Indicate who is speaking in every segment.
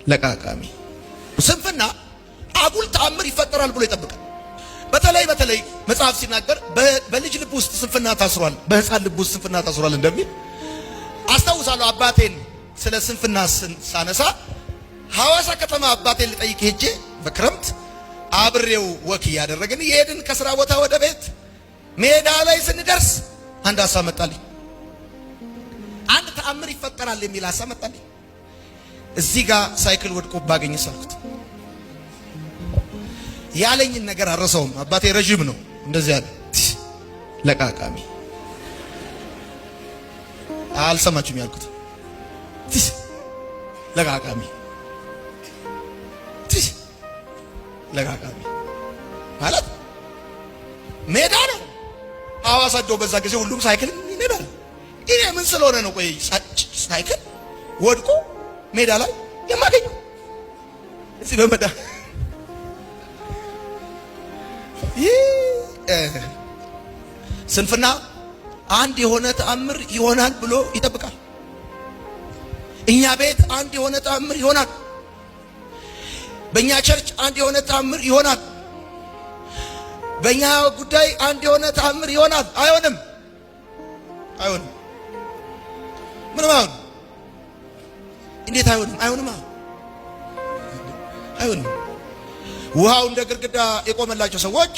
Speaker 1: ለቃቃሚ ስንፍና አጉል ተአምር ይፈጠራል ብሎ ይጠብቃል። በተለይ መጽሐፍ ሲናገር በልጅ ልብ ውስጥ ስንፍና ታስሯል፣ በሕፃን ልብ ውስጥ ስንፍና ታስሯል እንደሚል አስታውሳለሁ። አባቴን ስለ ስንፍና ሳነሳ ሐዋሳ ከተማ አባቴን ልጠይቅ ሄጄ በክረምት አብሬው ወክ ያደረግን የሄድን ከስራ ቦታ ወደ ቤት ሜዳ ላይ ስንደርስ አንድ ሐሳብ መጣልኝ። አንድ ተአምር ይፈጠራል የሚል ሐሳብ መጣልኝ። እዚህ ጋር ሳይክል ወድቆ ባገኝስ አልኩት። ያለኝን ነገር አረሰውም። አባቴ ረጅም ነው እንደዚህ ያለ ለቃቃሚ አልሰማችሁም ያልኩት ለቃቃሚ ለቃቃሚ ማለት ሜዳ ነው። ሐዋሳ ዶ በዛ ጊዜ ሁሉም ሳይክል ይነዳል። እኔ ምን ስለሆነ ነው ቆይ ሳይክል ወድቆ ሜዳ ላይ የማገኘው? እዚህ በመዳ ስንፍና አንድ የሆነ ተአምር ይሆናል ብሎ ይጠብቃል። እኛ ቤት አንድ የሆነ ተአምር ይሆናል። በእኛ ቸርች አንድ የሆነ ተአምር ይሆናል። በእኛ ጉዳይ አንድ የሆነ ተአምር ይሆናል። አይሆንም። ምንም አይሆንም። እንዴት አይሆንም? አይሆንም። ውሃው እንደ ግድግዳ የቆመላቸው ሰዎች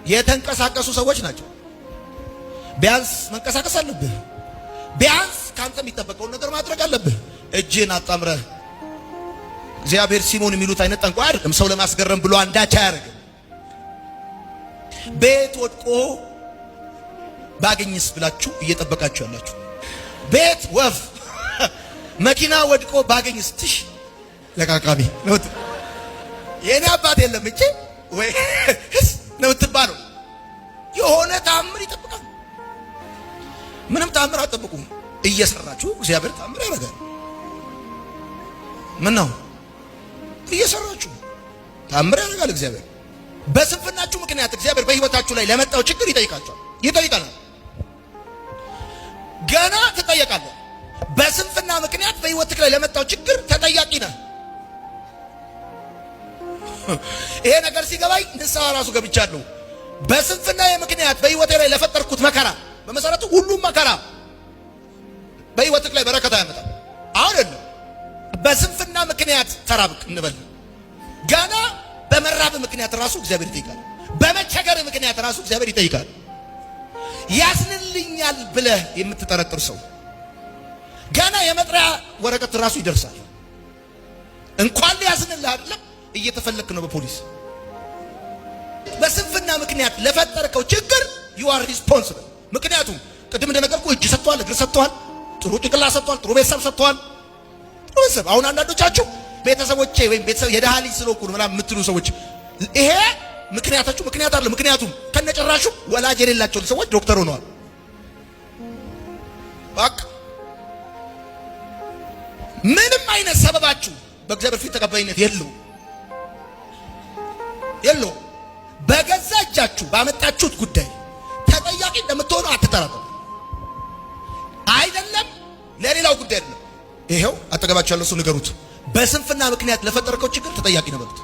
Speaker 1: የተንቀሳቀሱ ሰዎች ናቸው። ቢያንስ መንቀሳቀስ አለብህ። ቢያንስ ካንተ የሚጠበቀውን ነገር ማድረግ አለብህ። እጅን አጣምረህ እግዚአብሔር ሲሞን የሚሉት አይነት ጠንቋይ አይደለም። ሰው ለማስገረም ብሎ አንዳች አያደርግም። ቤት ወድቆ ባገኝስ ብላችሁ እየጠበቃችሁ ያላችሁ ቤት ወፍ መኪና ወድቆ ባገኝስ ትሽ ለቃቃሚ ነው። የኔ አባት የለም እንጂ ወይ ነው ትባሉ። የሆነ ተአምር ይጠብቃል። ምንም ተአምር አትጠብቁም። እየሰራችሁ እግዚአብሔር ተአምር ያደርጋል። ምን ነው እየሰራችሁ ተአምር ያደርጋል እግዚአብሔር። በስንፍናችሁ ምክንያት እግዚአብሔር በህይወታችሁ ላይ ለመጣው ችግር ይጠይቃል። ገና ትጠየቃለህ። በስንፍና ምክንያት በህይወትህ ላይ ለመጣው ችግር ተጠያቂ ነህ። ይሄ ነገር ሲገባኝ ንስሐ ራሱ ገብቻለሁ። በስንፍና ምክንያት በህይወቴ ላይ ለፈጠርኩት መከራ፣ በመሰረቱ ሁሉም መከራ በህይወትህ ላይ በረከት ያመጣል አይደል? በስንፍና ምክንያት ተራብክ እንበል፣ ገና በመራብ ምክንያት ራሱ እግዚአብሔር ይጠይቃል። በመቸገር ምክንያት ራሱ እግዚአብሔር ይጠይቃል። ያስንልኛል ብለህ የምትጠረጥር ሰው ገና የመጥሪያ ወረቀት ራሱ ይደርሳል። እንኳን ሊያስንልህ አይደለም እየተፈለክ ነው በፖሊስ። በስንፍና ምክንያት ለፈጠርከው ችግር you are responsible። ምክንያቱም ቅድም እንደነገርኩ እጅ ሰጥቷል፣ እግር ሰጥቷል፣ ጥሩ ጭንቅላት ሰጥቷል፣ ጥሩ ቤተሰብ ሰጥቷል። ጥሩ ቤተሰብ አሁን አንዳንዶቻችሁ ቤተሰቦቼ ወይም ቤተሰብ የደሃ ልጅ ስለሆንኩ ነው ምናምን የምትሉ ሰዎች ይሄ ምክንያታችሁ ምክንያት አይደለም። ምክንያቱም ከነጭራሹ ወላጅ የሌላቸው ሰዎች ዶክተር ሆነዋል። በቃ ምንም አይነት ሰበባችሁ በእግዚአብሔር ፊት ተቀባይነት የለው። በገዛ እጃችሁ ባመጣችሁት ጉዳይ ተጠያቂ እንደምትሆኑ አትጠራጠሩ። አይደለም ለሌላው ጉዳይ አይደለም። ይሄው አጠገባችሁ ያለው ሰው ንገሩት፣ በስንፍና ምክንያት ለፈጠርከው ችግር ተጠያቂ ነው በሉት።